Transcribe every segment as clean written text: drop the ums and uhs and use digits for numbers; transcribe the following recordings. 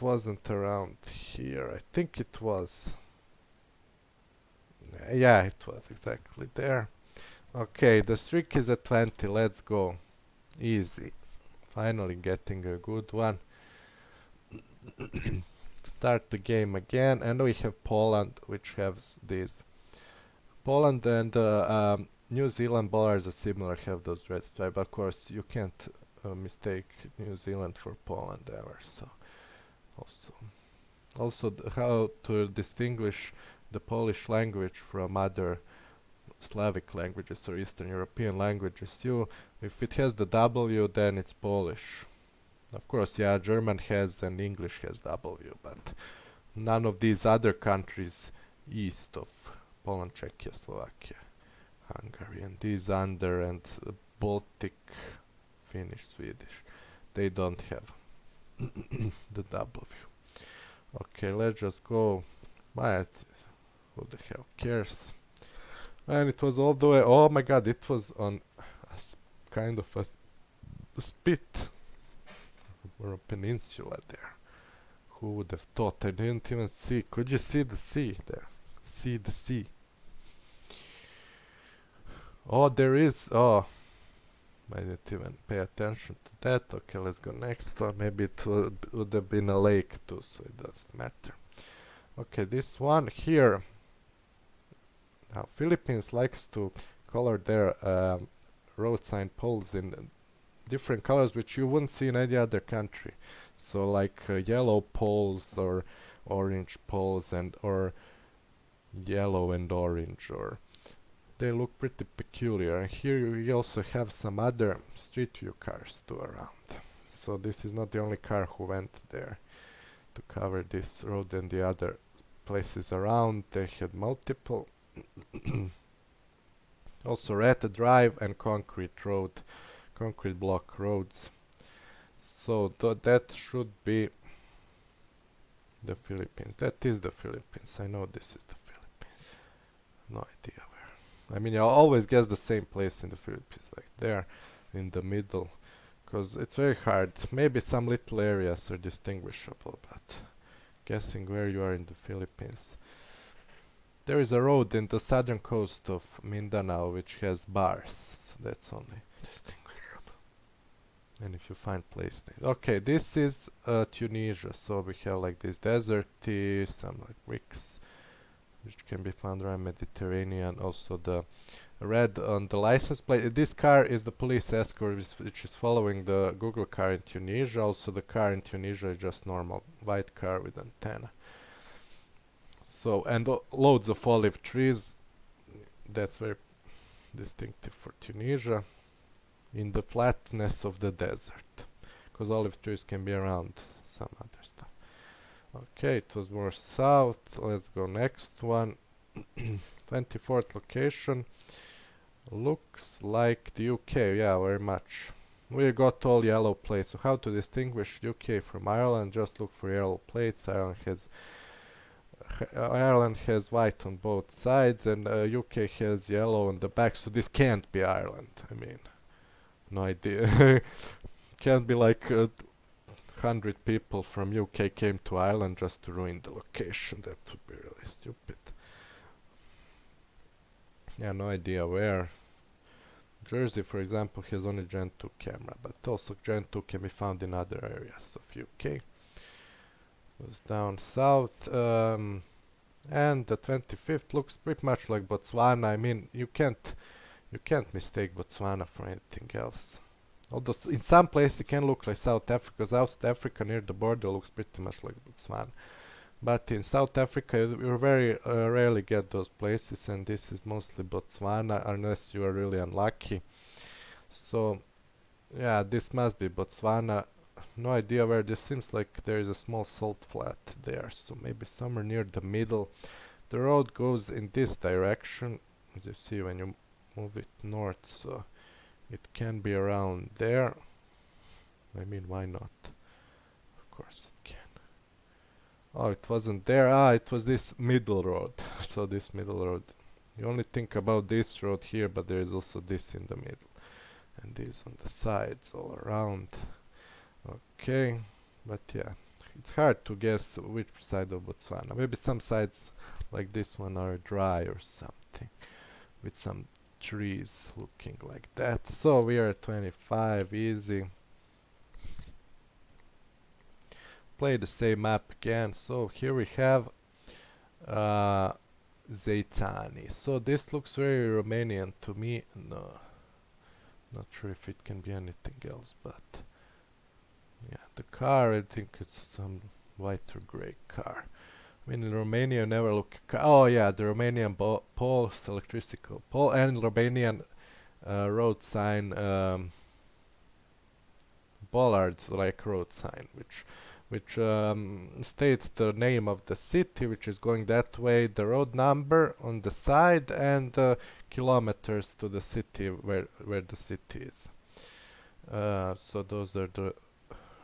wasn't around here. I think it was. Yeah, it was exactly there. Okay, the streak is at 20. Let's go. Easy. Finally getting a good one. Start the game again, and we have Poland, which has these. Poland and New Zealand bollards are similar, have those red stripes. Of course, you can't mistake New Zealand for Poland ever. So also how to distinguish the Polish language from other Slavic languages or Eastern European languages. If it has the W, then it's Polish. Of course, yeah, German has and English has W, but none of these other countries east of Poland, Czechia, Slovakia, Hungary, and these under and Baltic, Finnish, Swedish, they don't have the W. Okay, let's just go. But who the hell cares? And it was all the way. Oh my god, it was on kind of a spit or a peninsula there. Who would have thought? I didn't even see. Could you see the sea there? See the sea. Oh, there is. Oh, I didn't even pay attention to that. Okay, let's go next one. Maybe it would have been a lake too, so it doesn't matter. Okay, this one here. Now, Philippines likes to color their road sign poles in different colors which you wouldn't see in any other country. So like yellow poles or orange poles and or yellow and orange, or they look pretty peculiar. And here we also have some other street view cars too around. So this is not the only car who went there to cover this road, and the other places around they had multiple. Also red drive and concrete block roads. So that should be the Philippines. That is the Philippines. I know this is the Philippines. No idea where. I mean, you always guess the same place in the Philippines, like there in the middle, because it's very hard. Maybe some little areas are distinguishable, but guessing where you are in the Philippines. There is a road in the southern coast of Mindanao which has bars. That's only distinguishable. And if you find place names. Okay, this is Tunisia. So we have like this deserty, some like bricks, which can be found around Mediterranean. Also the red on the license plate. This car is the police escort which is following the Google car in Tunisia. Also the car in Tunisia is just normal white car with antenna. So, and loads of olive trees. That's very distinctive for Tunisia. In the flatness of the desert, because olive trees can be around some other stuff. Okay, it was more south. Let's go next one. 24th location. Looks like the UK. Yeah, very much. We got all yellow plates. So how to distinguish UK from Ireland? Just look for yellow plates. Ireland has white on both sides, and UK has yellow on the back. So this can't be Ireland. I mean, no idea. Can't be like 100 people from UK came to Ireland just to ruin the location. That would be really stupid. Yeah, no idea where. Jersey, for example, has only Gen 2 camera, but also Gen 2 can be found in other areas of UK. Goes down south, and the 25th looks pretty much like Botswana. I mean, you can't mistake Botswana for anything else. Although in some places it can look like South Africa. South Africa near the border looks pretty much like Botswana. But in South Africa you very rarely get those places, and this is mostly Botswana unless you are really unlucky. So yeah, this must be Botswana. No idea where. This seems like there is a small salt flat there, so maybe somewhere near the middle. The road goes in this direction, as you see when you move it north, so it can be around there. I mean, why not? Of course it can. Oh, it wasn't there. Ah, it was this middle road. So this middle road. You only think about this road here, but there is also this in the middle. And these on the sides all around. Okay, but yeah, it's hard to guess which side of Botswana. Maybe some sides like this one are dry or something, with some trees looking like that. So we are at 25, easy. Play the same map again. So here we have uh, Zeitani. So this looks very Romanian to me. No, not sure if it can be anything else, but yeah, the car, I think it's some white or grey car. I mean, in Romania, you never look. Oh yeah, the Romanian poles, electrical pole, and Romanian road sign bollards, like road sign, which states the name of the city, which is going that way, the road number on the side, and kilometers to the city where the city is. So those are the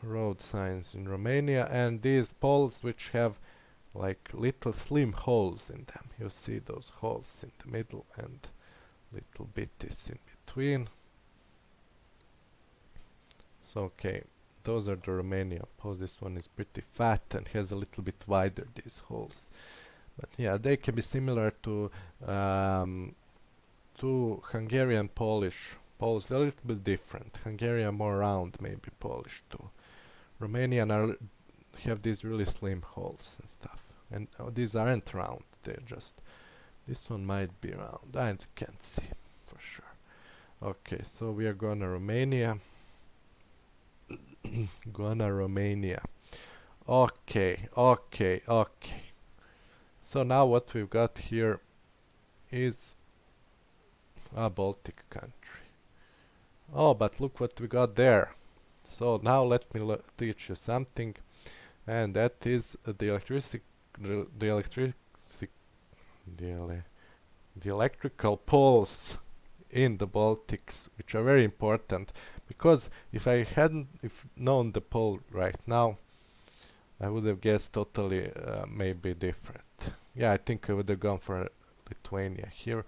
road signs in Romania, and these poles which have like little slim holes in them. You see those holes in the middle and little bitties in between. So okay, those are the Romanian poles. This one is pretty fat and has a little bit wider these holes. But yeah, they can be similar um, to Hungarian Polish poles. They're a little bit different. Hungarian more round, maybe Polish too. Romanian have these really slim holes and stuff. And these aren't round, they're just, this one might be round, I can't see for sure. Okay, so we are gonna Romania. Gonna Romania. Okay, okay, okay. So now what we've got here is a Baltic country. Oh, but look what we got there. So now let me teach you something, and that is the electricity, the electric, the, ele the electrical poles in the Baltics, which are very important, because if I hadn't known the pole right now, I would have guessed totally maybe different. Yeah, I think I would have gone for Lithuania here.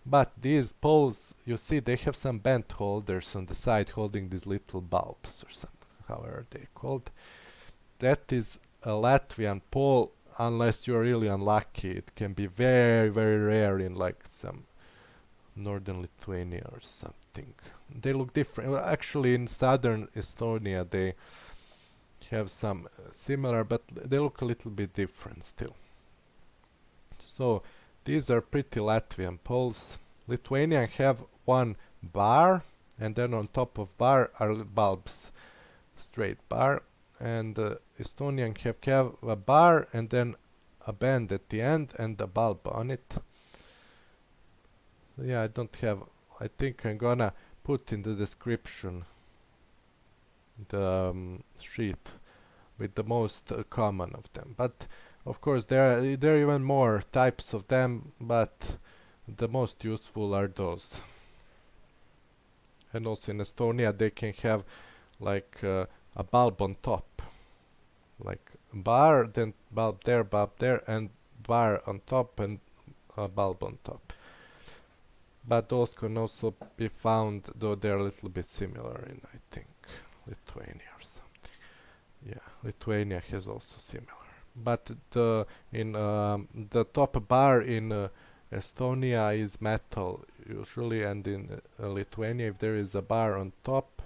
But these poles, you see, they have some bent holders on the side holding these little bulbs or something, however they're called. That is a Latvian pole, unless you're really unlucky. It can be very, very rare in like some northern Lithuania or something. They look different. Well, actually, in southern Estonia, they have some similar, but they look a little bit different still. So these are pretty Latvian poles. Lithuanian have one bar, and then on top of bar are bulbs, straight bar, and Estonian have a bar and then a band at the end and a bulb on it. So yeah, I don't have. I think I'm gonna put in the description the sheet with the most common of them. But of course there are even more types of them, but the most useful are those. And also in Estonia they can have like a bulb on top, like bar, then bulb there, and bar on top and a bulb on top. But those can also be found, though they're a little bit similar in, I think, Lithuania or something. Yeah, Lithuania has also similar. But the top bar in Estonia is metal usually, and in Lithuania, if there is a bar on top,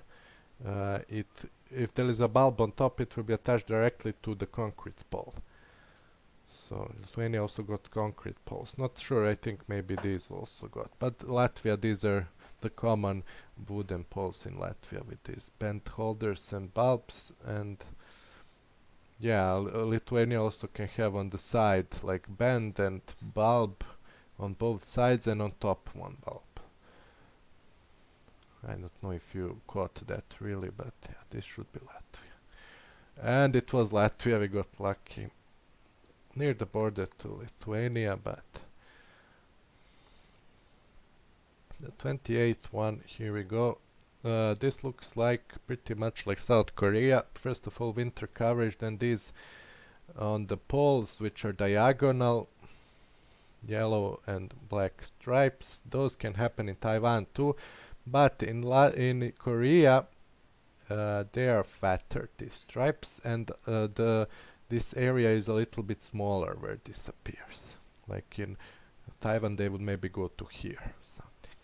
it if there is a bulb on top, it will be attached directly to the concrete pole. So Lithuania also got concrete poles. Not sure, I think maybe these also got. But Latvia, these are the common wooden poles in Latvia with these bent holders and bulbs. And yeah, Lithuania also can have on the side like bend and bulb on both sides, and on top one bulb. I don't know if you caught that really, but yeah, this should be Latvia. And it was Latvia, we got lucky. Near the border to Lithuania, but the 28th one, here we go. This looks like pretty much like South Korea. First of all, winter coverage, then these on the poles, which are diagonal, yellow and black stripes. Those can happen in Taiwan too, but in Korea, they are fatter, these stripes, and the this area is a little bit smaller where this appears. Like in Taiwan they would maybe go to here, something.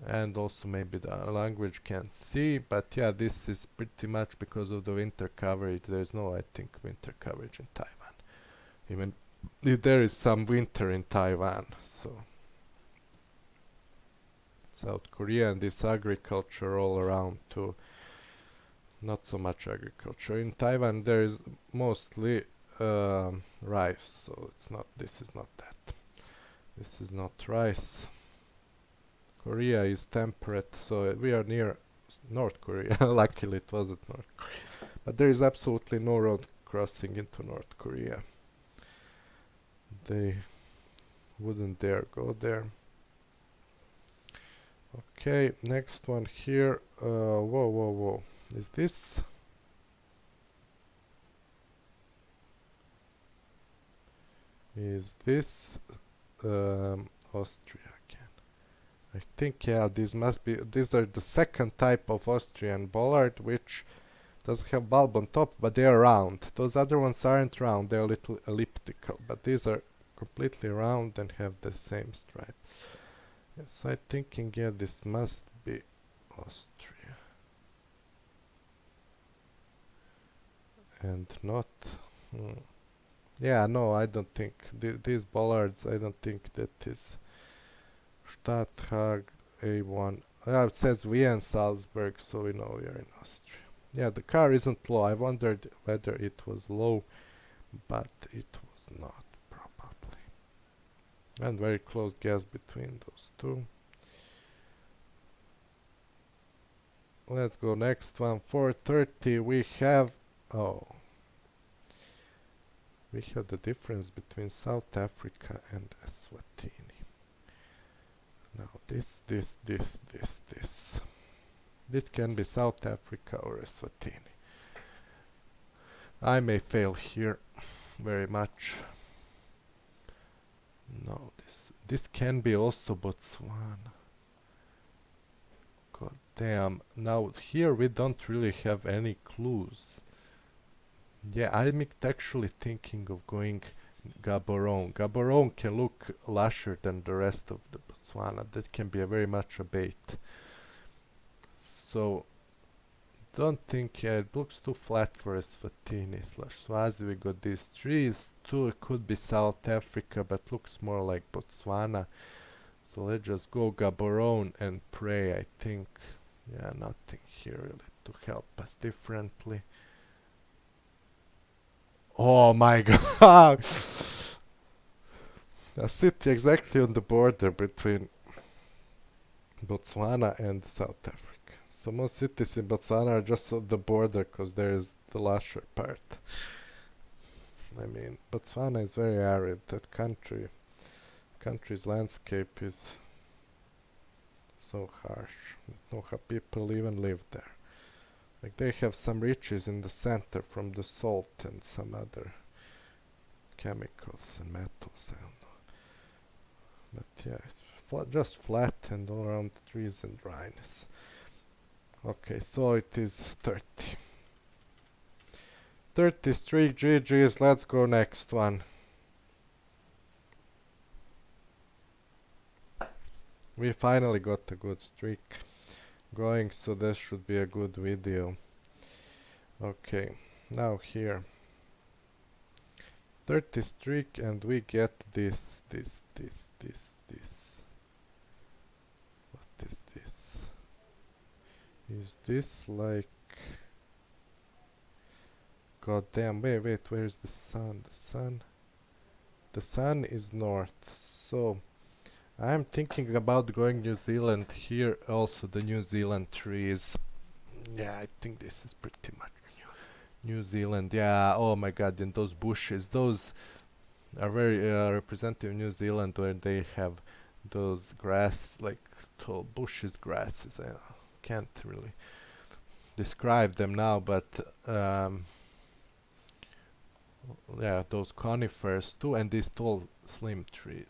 And also maybe the language can't see, but yeah, this is pretty much because of the winter coverage. There's no, I think, winter coverage in Taiwan. Even if there is some winter in Taiwan, so. South Korea and this agriculture all around too. Not so much agriculture. In Taiwan there is mostly rice, so it's not, this is not that. This is not rice. Korea is temperate, so we are near North Korea. Luckily it wasn't North Korea. But there is absolutely no road crossing into North Korea. They wouldn't dare go there. Okay, next one here. Whoa. Is this? Is this Austria again? I think, yeah, these must be, these are the second type of Austrian bollard, which does have bulb on top, but they are round. Those other ones aren't round, they're a little elliptical, but these are completely round and have the same stripe. Yes, I'm thinking, yeah, this must be Austria. And not... Yeah, no, I don't think. These bollards, I don't think that is Stadthag A1. It says Vienna Salzburg, so we know we are in Austria. Yeah, the car isn't low. I wondered whether it was low, but it was not, probably. And very close guess between those two. Let's go next one. 430 we have... Oh. We have the difference between South Africa and Eswatini. Now this. This can be South Africa or Eswatini. I may fail here very much. No, this can be also Botswana. God damn. Now here we don't really have any clues. Yeah, I'm actually thinking of going Gaborone. Gaborone can look lusher than the rest of the Botswana. That can be very much a bait. So, don't think, yeah, it looks too flat for Eswatini / Swazi. We got these trees too. It could be South Africa, but looks more like Botswana. So let's just go Gaborone and pray, I think. Yeah, nothing here really to help us differently. Oh my god! A city exactly on the border between Botswana and South Africa. So most cities in Botswana are just on the border because there is the lusher part. I mean, Botswana is very arid. That country's landscape is so harsh. No people even live there. Like they have some riches in the center from the salt and some other chemicals and metals, I don't know. But yeah, it's just flat and all around trees and dryness. Okay, so it is 30. 30 streak GG's, let's go next one. We finally got a good streak going, so this should be a good video. Okay, now here 30 streak and we get this. What is this? Is this like... God damn, wait, where's the sun? The sun is north, so I'm thinking about going New Zealand here, also the New Zealand trees. Yeah, I think this is pretty much New Zealand. Yeah, oh my god, and those bushes, those are very representative of New Zealand, where they have those grass, like tall bushes, grasses. I can't really describe them now, but yeah, those conifers too, and these tall slim trees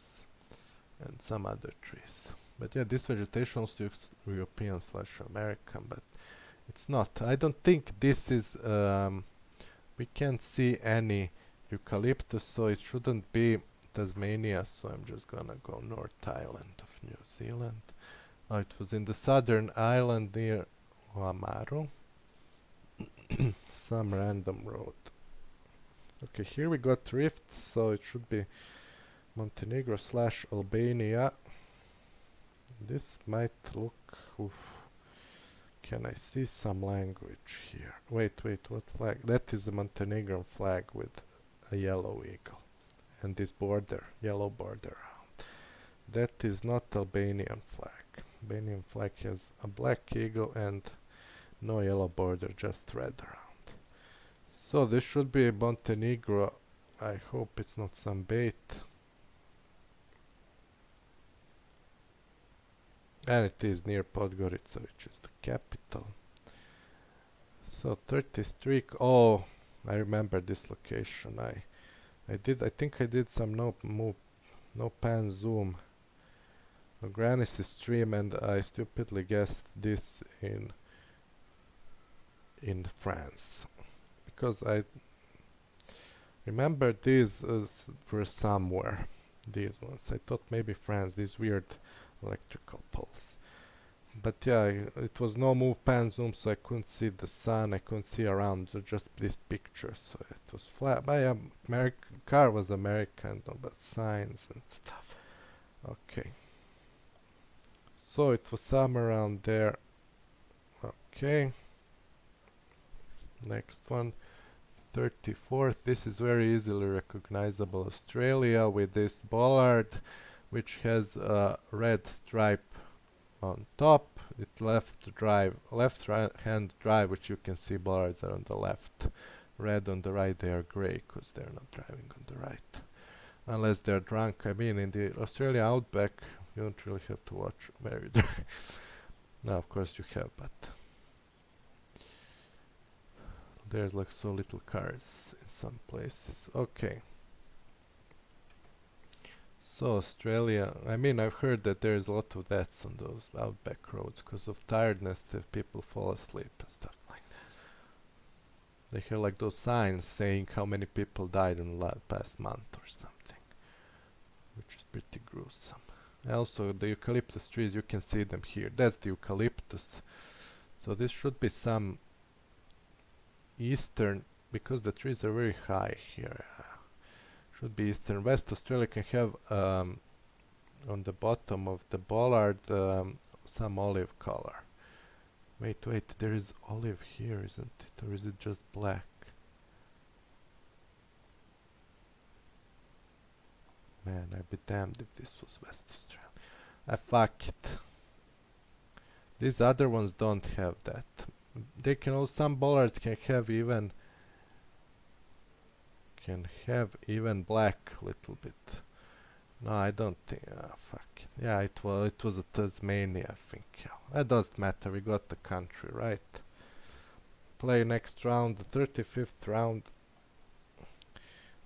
and some other trees. But yeah, this vegetation also looks European / American, but it's not. I don't think this is we can't see any eucalyptus, so it shouldn't be Tasmania, so I'm just gonna go North Island of New Zealand. Oh, it was in the southern island near Oamaru. Some random road. Okay, here we got rifts, so it should be Montenegro slash Albania. This might look... Oof. Can I see some language here? Wait, what flag? That is the Montenegrin flag with a yellow eagle. And this border, yellow border. That is not Albanian flag. Albanian flag has a black eagle and no yellow border, just red around. So this should be Montenegro. I hope it's not some bait. And it is near Podgorica, which is the capital. So 30 streak. Oh, I remember this location. I think I did some no pan zoom on Granny's stream, and I stupidly guessed this in France, because I remember these were somewhere. These ones. I thought maybe France. These weird electrical poles. But yeah, it was no move pan zoom, so I couldn't see the sun, I couldn't see around, just this picture, so it was flat. My car was American, no, but signs and stuff. Okay. So it was somewhere around there. Okay. Next one. 34th. This is very easily recognizable. Australia with this bollard, which has a red stripe on top. It left hand drive, which you can see bollards are on the left, red on the right. They are grey because they're not driving on the right, unless they're drunk. I mean, in the Australia outback you don't really have to watch where you drive. Now of course you have, but there's like so little cars in some places. Okay. So Australia, I mean, I've heard that there's a lot of deaths on those outback roads because of tiredness, that people fall asleep and stuff like that. They have like those signs saying how many people died in the past month or something, which is pretty gruesome. Also, the eucalyptus trees, you can see them here. That's the eucalyptus. So this should be some eastern, because the trees are very high here. Should be eastern. West Australia can have on the bottom of the bollard some olive color. Wait, there is olive here, isn't it? Or is it just black? Man, I'd be damned if this was West Australia. Fuck it. These other ones don't have that. They can also, some bollards can have even black little bit. No, I don't think. Fuck. Yeah, it was a Tasmania, I think. Yeah. That doesn't matter. We got the country right. Play next round, the 35th round.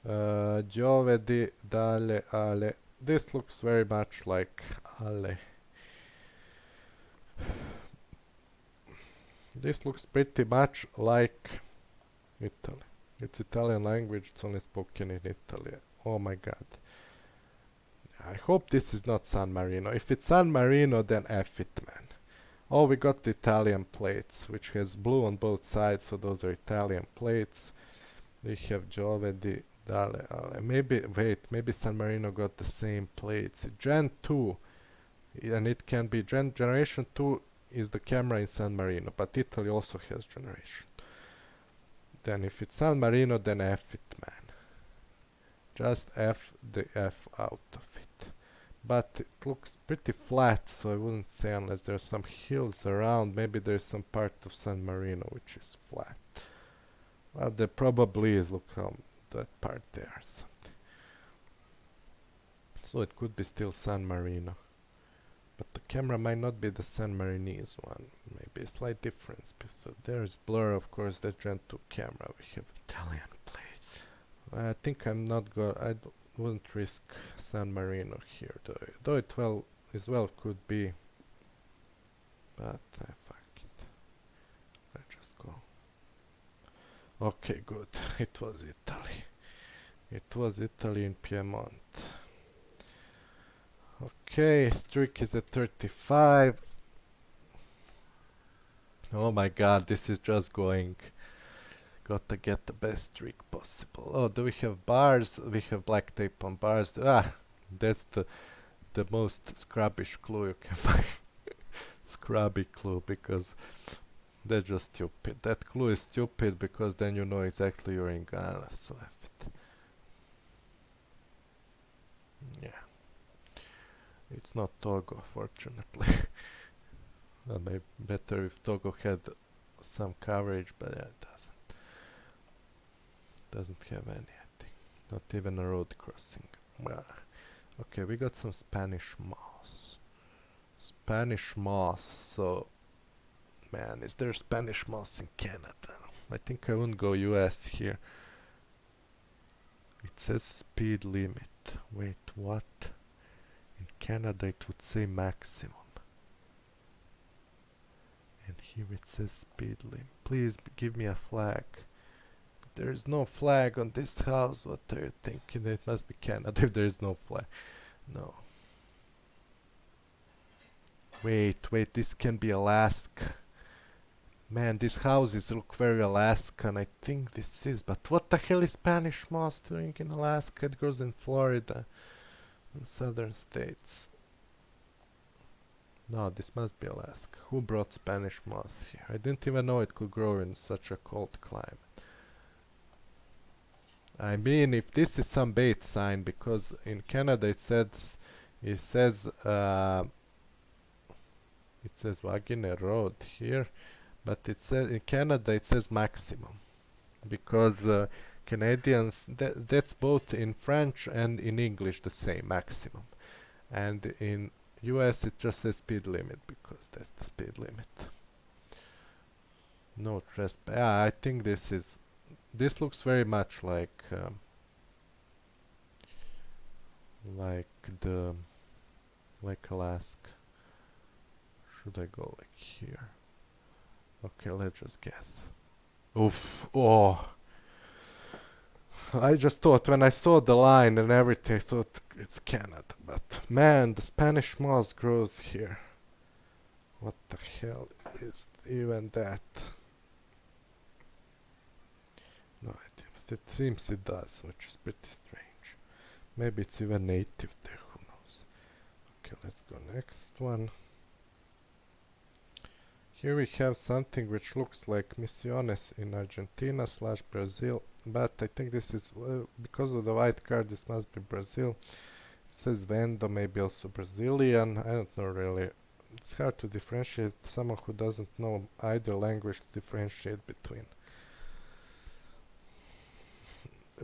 Giovedì dalle ale. This looks very much like ale. This looks pretty much like Italy. It's Italian language, it's only spoken in Italy. Oh my god. I hope this is not San Marino. If it's San Marino, then F it, man. Oh, we got the Italian plates, which has blue on both sides, so those are Italian plates. We have Giovedì dalle ale. Maybe San Marino got the same plates. Gen 2, and it can be Generation 2 is the camera in San Marino, but Italy also has Generation. Then if it's San Marino, then F it, man. Just F the F out of it. But it looks pretty flat, so I wouldn't say, unless there's some hills around. Maybe there's some part of San Marino which is flat. Well, there probably is. Look how that part there. So it could be still San Marino. But the camera might not be the San Marinese one. Maybe a slight difference. So there's blur, of course, that's Gen 2 camera. We have Italian plates. I think I'm not going. I wouldn't risk San Marino here, though it could be. But fuck it. Let's just go. Okay, good. It was Italy. It was Italy in Piedmont. Okay, streak is at 35. Oh my god, this is just going. Gotta get the best streak possible. Oh, do we have bars? We have black tape on bars. Ah, that's the most scrubbish clue you can find. Scrubby clue, because that's just stupid. That clue is stupid because then you know exactly you're in Ghana. So yeah, it's not Togo, fortunately. Well, maybe better if Togo had some coverage, but yeah, it doesn't have any, I think. Not even a road crossing. Well, okay, we got some Spanish moss. Spanish moss, so man, is there Spanish moss in Canada? I think I wouldn't go US here. It says speed limit. Wait, what? In Canada it would say maximum. And here it says speed limit. Please give me a flag. There is no flag on this house. What are you thinking? It must be Canada if there is no flag. No. Wait, this can be Alaska. Man, these houses look very Alaskan. I think this is, but what the hell is Spanish moss doing in Alaska? It grows in Florida and southern states. No, this must be Alaska. Who brought Spanish moss here? I didn't even know it could grow in such a cold climate. I mean, if this is some bait sign, because in Canada it says Wagner Road here, but it says in Canada it says maximum, because Canadians that's both in French and in English the same, maximum, and in US it just says speed limit because that's the speed limit. No trespass. Yeah, I think this looks very much like the like Alaska. Should I go like here? Okay, let's just guess. Oof. Oh. I just thought when I saw the line and everything, I thought it's Canada. But man, the Spanish moss grows here. What the hell is even that? No, it seems it does, which is pretty strange. Maybe it's even native there, who knows. Okay, let's go next one. Here we have something which looks like Misiones in Argentina slash Brazil, but I think this is, because of the white card, this must be Brazil. It says Vendo, maybe also Brazilian, I don't know really. It's hard to differentiate, someone who doesn't know either language to differentiate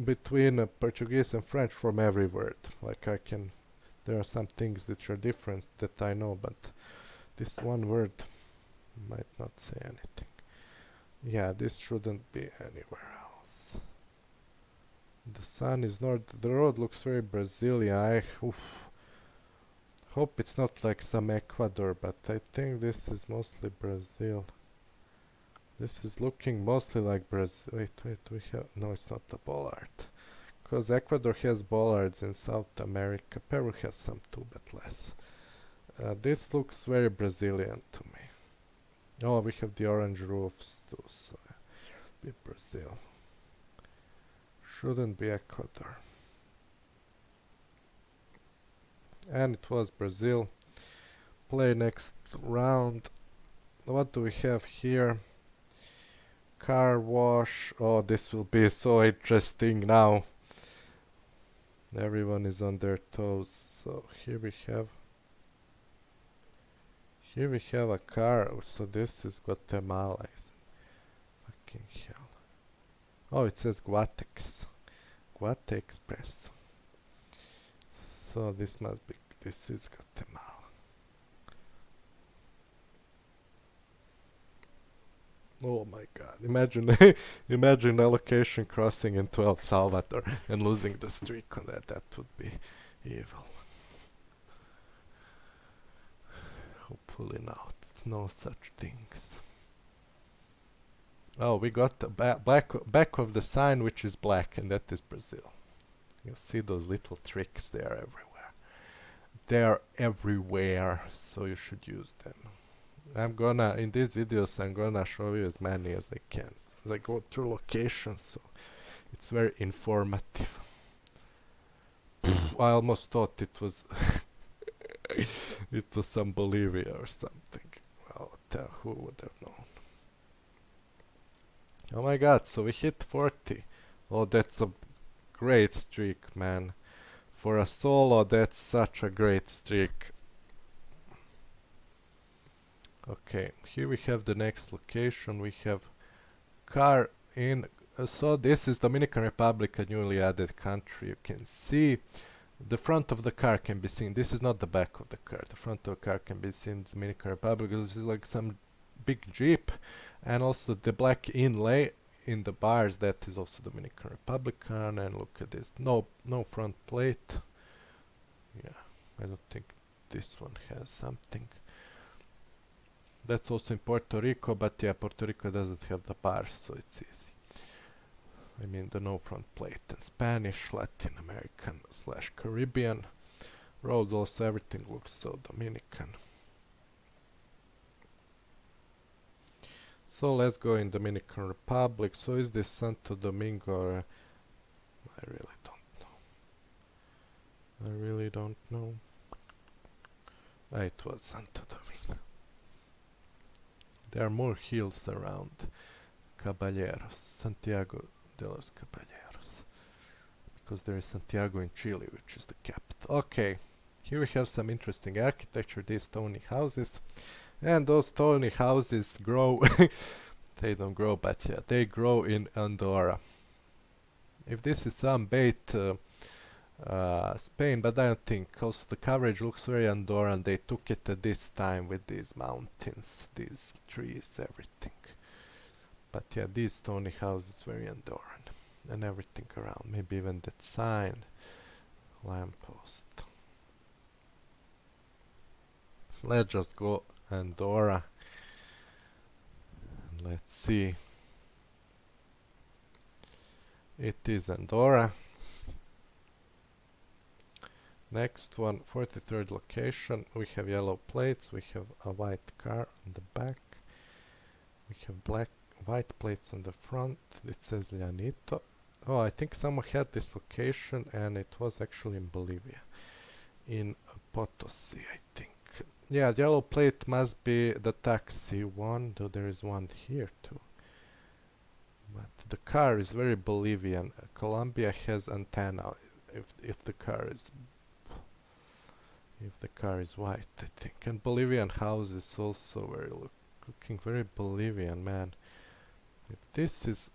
between Portuguese and French from every word. Like there are some things which are different that I know, but this one word might not say anything. Yeah, this shouldn't be anywhere else. The sun is north. The road looks very Brazilian. Hope it's not like some Ecuador, but I think this is mostly Brazil. This is looking mostly like Brazil. Wait, we have... No, it's not a bollard. Because Ecuador has bollards in South America. Peru has some too, but less. This looks very Brazilian to me. Oh, we have the orange roofs too, so be Brazil. Shouldn't be Ecuador. And it was Brazil. Play next round. What do we have here? Car wash. Oh, this will be so interesting now. Everyone is on their toes. So here we have a car. So this is Guatemala. Fucking hell. Oh, it says Guatex. Guate Express. So this is Guatemala. Oh my god, imagine allocation crossing into El Salvador and losing the streak on that would be evil. Hopefully not, no such things. Oh, we got the back of the sign which is black, and that is Brazil. You see those little tricks, they are everywhere. They are everywhere, so you should use them. In these videos, I'm gonna show you as many as I can. I go through locations, so it's very informative. I almost thought it was it was some Bolivia or something. Well, who would have known? Oh my god, so we hit 40. Oh, that's a great streak, man. For a solo, that's such a great streak. Okay, here we have the next location. We have car in. So this is Dominican Republic, a newly added country. You can see the front of the car can be seen. This is not the back of the car. The front of the car can be seen. Dominican Republic. This is like some big jeep, and also the black inlay in the bars. That is also Dominican Republican. And look at this. No front plate. Yeah, I don't think this one has something. That's also in Puerto Rico, but yeah, Puerto Rico doesn't have the bars, so it's easy. I mean the no front plate. And Spanish, Latin American / Caribbean roads, also everything looks so Dominican. So let's go in Dominican Republic. So is this Santo Domingo? Or, I really don't know. I really don't know. It was Santo Domingo. There are more hills around Caballeros, Santiago de los Caballeros, because there is Santiago in Chile, which is the capital. Okay, here we have some interesting architecture, these stony houses, and those stony houses grow, they don't grow, but yeah, they grow in Andorra. If this is some bait, Spain, but I don't think. Also the coverage looks very Andorran. They took it at this time with these mountains, these trees, everything. But yeah, these stony houses very Andorran. And everything around. Maybe even that sign. Lamppost. Let's just go Andorra. Let's see. It is Andorra. Next one, 43rd location. We have yellow plates. We have a white car on the back. We have white plates on the front. It says Llanito. Oh, I think someone had this location, and it was actually in Bolivia, in Potosi, I think. Yeah, the yellow plate must be the taxi one, though there is one here too. But the car is very Bolivian. Colombia has antenna if the car is white, I think. And Bolivian house is also very looking very Bolivian, man. If this is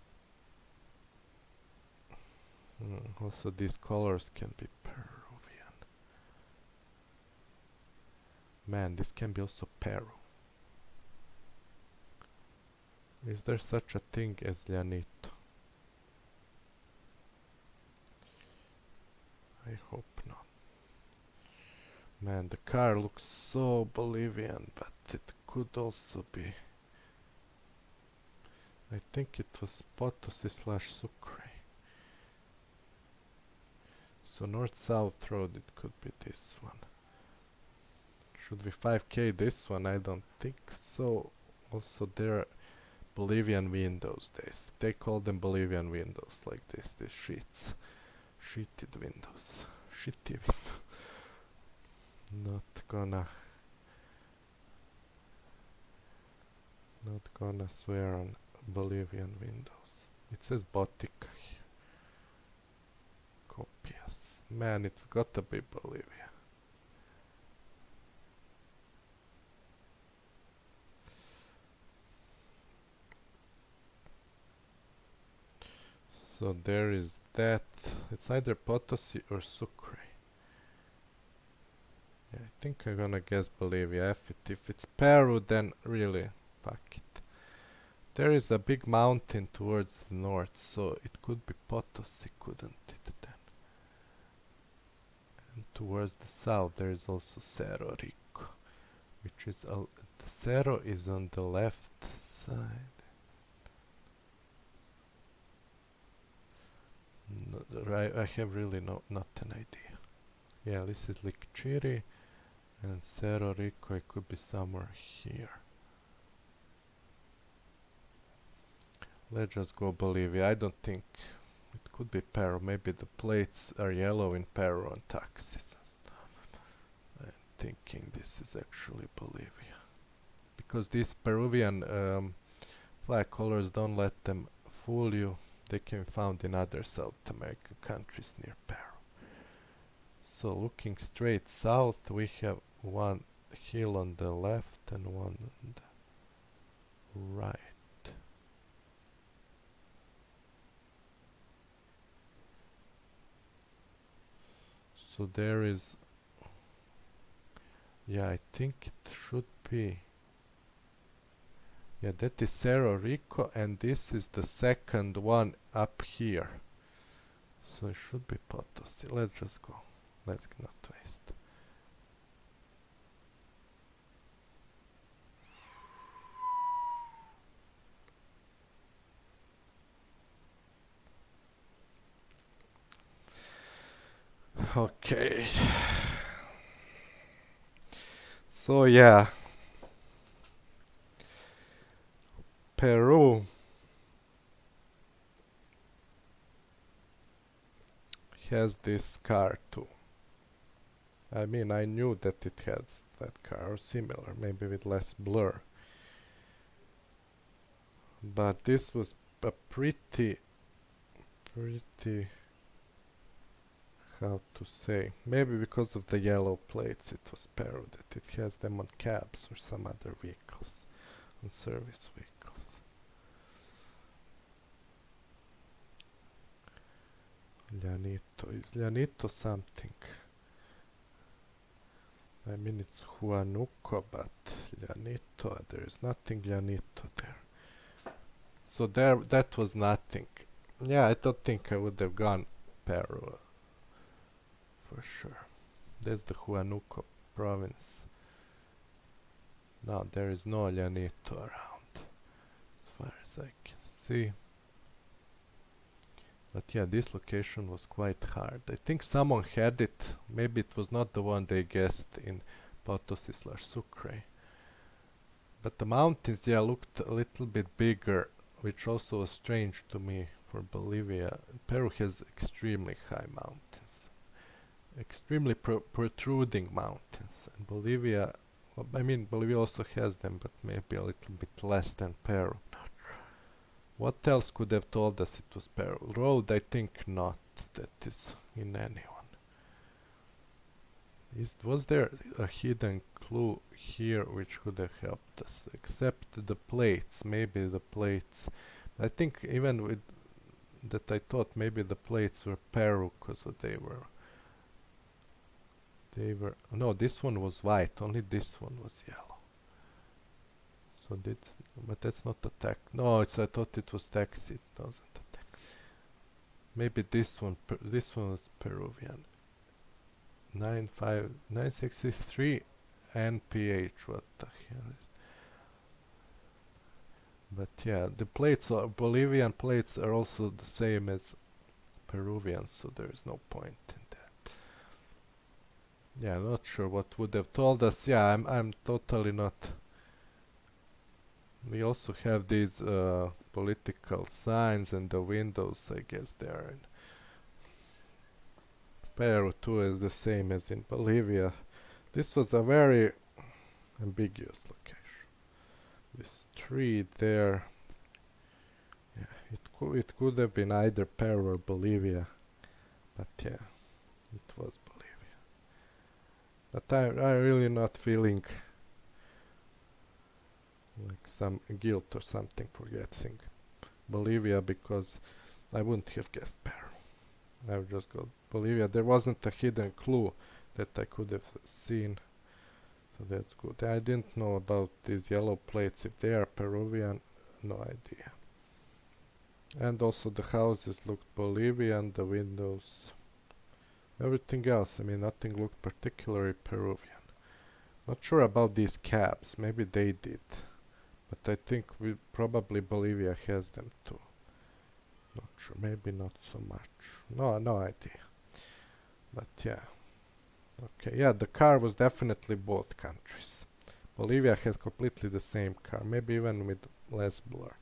also these colors can be Peruvian. Man, this can be also Peru. Is there such a thing as Llanito? I hope not. Man, the car looks so Bolivian, but it could also be. I think it was Potosi / Sucre. So north-south road, it could be this one. Should be 5K this one? I don't think so. Also there are Bolivian windows. They call them Bolivian windows, like this. These sheets. Sheeted windows. Shitty windows. Not gonna swear on Bolivian windows. It says Baltic here. Copias. Man, it's gotta be Bolivia. So there is that. It's either Potosi or Sucre. Yeah, I think I'm gonna guess Bolivia. If it's Peru, then really, fuck it. There is a big mountain towards the north, so it could be Potosi, couldn't it then? And towards the south there is also Cerro Rico, which is the Cerro is on the left side. I have really not an idea. Yeah, this is Lichiri, and Cerro Rico, it could be somewhere here. Let's just go Bolivia. I don't think it could be Peru. Maybe the plates are yellow in Peru on taxes and stuff. I'm thinking this is actually Bolivia. Because these Peruvian flag colors don't let them fool you. They can be found in other South American countries near Peru. So looking straight south, we have one hill on the left and one on the right. So there is, yeah, I think it should be, yeah, that is Cerro Rico, and this is the second one up here. So it should be Potosi. Let's just go. Let's not waste. Okay. So yeah, Peru has this scar too. I mean, I knew that it has that scar, or similar, maybe with less blur. But this was a pretty, how to say, maybe because of the yellow plates it was Peru, that it has them on cabs or some other vehicles, on service vehicles. Llanito, is Llanito something? I mean it's Huanuco, but Llanito, there is nothing Llanito there. So there, that was nothing. Yeah, I don't think I would have gone Peru for sure. That's the Huanuco province. No, there is no Llanito around, as far as I can see. But yeah, this location was quite hard. I think someone had it. Maybe it was not the one they guessed in Potosi/Sucre. But the mountains, yeah, looked a little bit bigger, which also was strange to me for Bolivia. Peru has extremely high mountains, extremely protruding mountains. And Bolivia, well, I mean, Bolivia also has them, but maybe a little bit less than Peru. What else could have told us it was Peru? Road, I think not. That is in anyone. Was there a hidden clue here which could have helped us? Except the plates, maybe the plates. I think even with that, I thought maybe the plates were Peru because they were. No, this one was white. Only this one was yellow. So but that's not a tax. No, I thought it was taxi. It wasn't a taxi. Maybe this one was Peruvian. 963 NPH. What the hell is? But yeah, the plates are Bolivian plates are also the same as Peruvian, so there is no point in that. Yeah, not sure what would have told us. Yeah, I'm totally not. We also have these political signs and the windows. I guess they are in Peru too, is the same as in Bolivia. This was a very ambiguous location. This tree there, yeah, it could have been either Peru or Bolivia, but yeah, it was Bolivia. But I really not feeling like some guilt or something for guessing Bolivia, because I wouldn't have guessed Peru. I would just go Bolivia. There wasn't a hidden clue that I could have seen. So that's good. I didn't know about these yellow plates. If they are Peruvian, no idea. And also the houses looked Bolivian, the windows. Everything else, I mean, nothing looked particularly Peruvian. Not sure about these cabs. Maybe they did. But I think probably Bolivia has them too. Not sure, maybe not so much. No idea. But yeah. Okay, yeah, the car was definitely both countries. Bolivia has completely the same car, maybe even with less blur,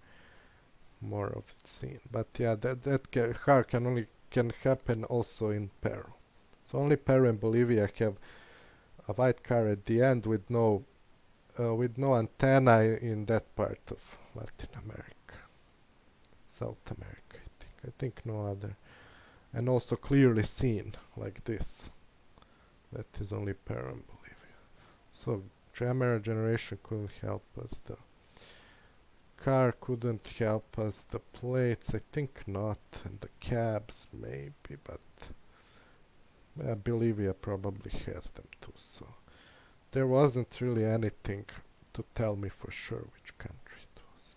more of it seen. But yeah, that car can happen also in Peru. So only Peru and Bolivia have a white car at the end with no antenna in that part of Latin America, South America. I think no other, and also clearly seen like this. That is only Peru and Bolivia. So camera generation couldn't help us. The car couldn't help us. The plates, I think not, and the cabs maybe, but Bolivia probably has them too. So there wasn't really anything to tell me for sure which country it was.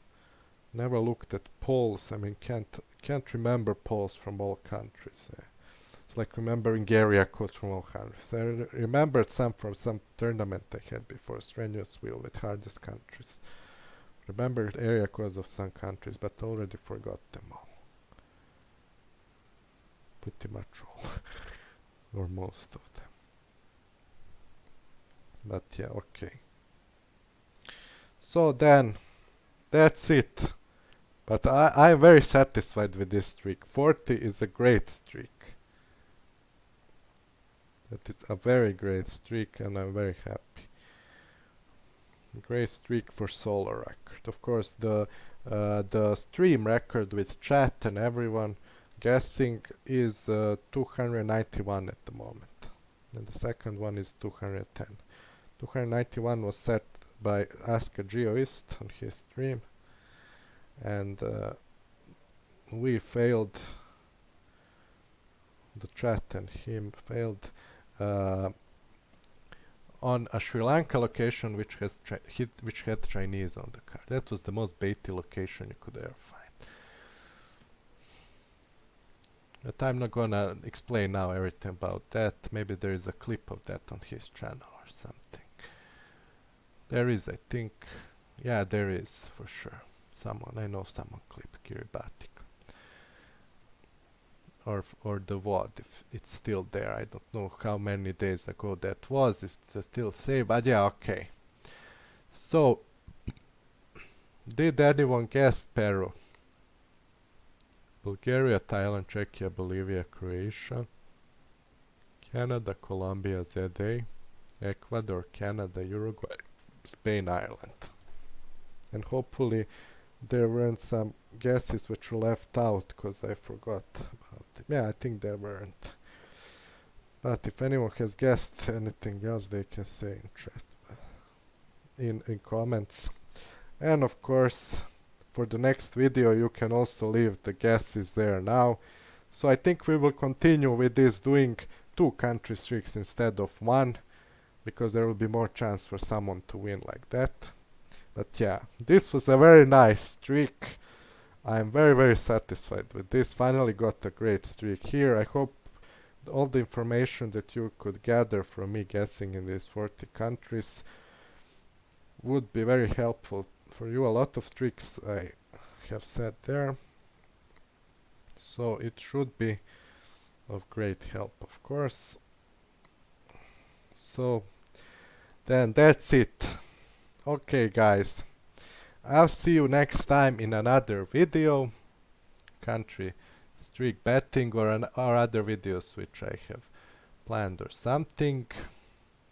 Never looked at polls. I mean, can't remember polls from all countries. It's like remembering area codes from all countries. I remembered some from some tournament I had before, Strenuous Wheel with hardest countries. Remembered area codes of some countries, but already forgot them all. Pretty much all. Or most of them. But yeah, okay. So then, that's it. But I'm very satisfied with this streak. 40 is a great streak. That is a very great streak and I'm very happy. Great streak for solo record. Of course the stream record with chat and everyone guessing is 291 at the moment. And the second one is 210. 291 was set by Ask a Geoist on his stream. And we failed, the chat and him failed on a Sri Lanka location which had Chinese on the card. That was the most baity location you could ever find. But I'm not gonna explain now everything about that. Maybe there is a clip of that on his channel or something. There is, I think. Yeah, there is for sure. I know someone clipped Kiribati. Or the WOD, if it's still there. I don't know how many days ago that was. It's still saved, but yeah, okay. So, did anyone guess Peru? Bulgaria, Thailand, Czechia, Bolivia, Croatia, Canada, Colombia, ZA, Ecuador, Canada, Uruguay, Spain, Ireland. And hopefully there weren't some guesses which were left out because I forgot about it. Yeah, I think there weren't. But if anyone has guessed anything else, they can say in chat, in comments. And of course, for the next video, you can also leave the guesses there now. So I think we will continue with this, doing 2 country streaks instead of 1, because there will be more chance for someone to win like that. But yeah, this was a very nice streak. I'm very satisfied with this. Finally got a great streak here. I hope all the information that you could gather from me guessing in these 40 countries would be very helpful for you. A lot of tricks I have said there. So it should be of great help, of course. So then that's it. Okay guys, I'll see you next time in another video, country streak betting or other videos which I have planned or something.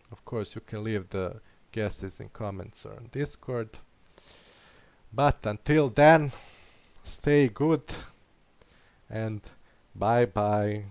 Of course you can leave the guesses in comments or on Discord. But until then, stay good and bye bye.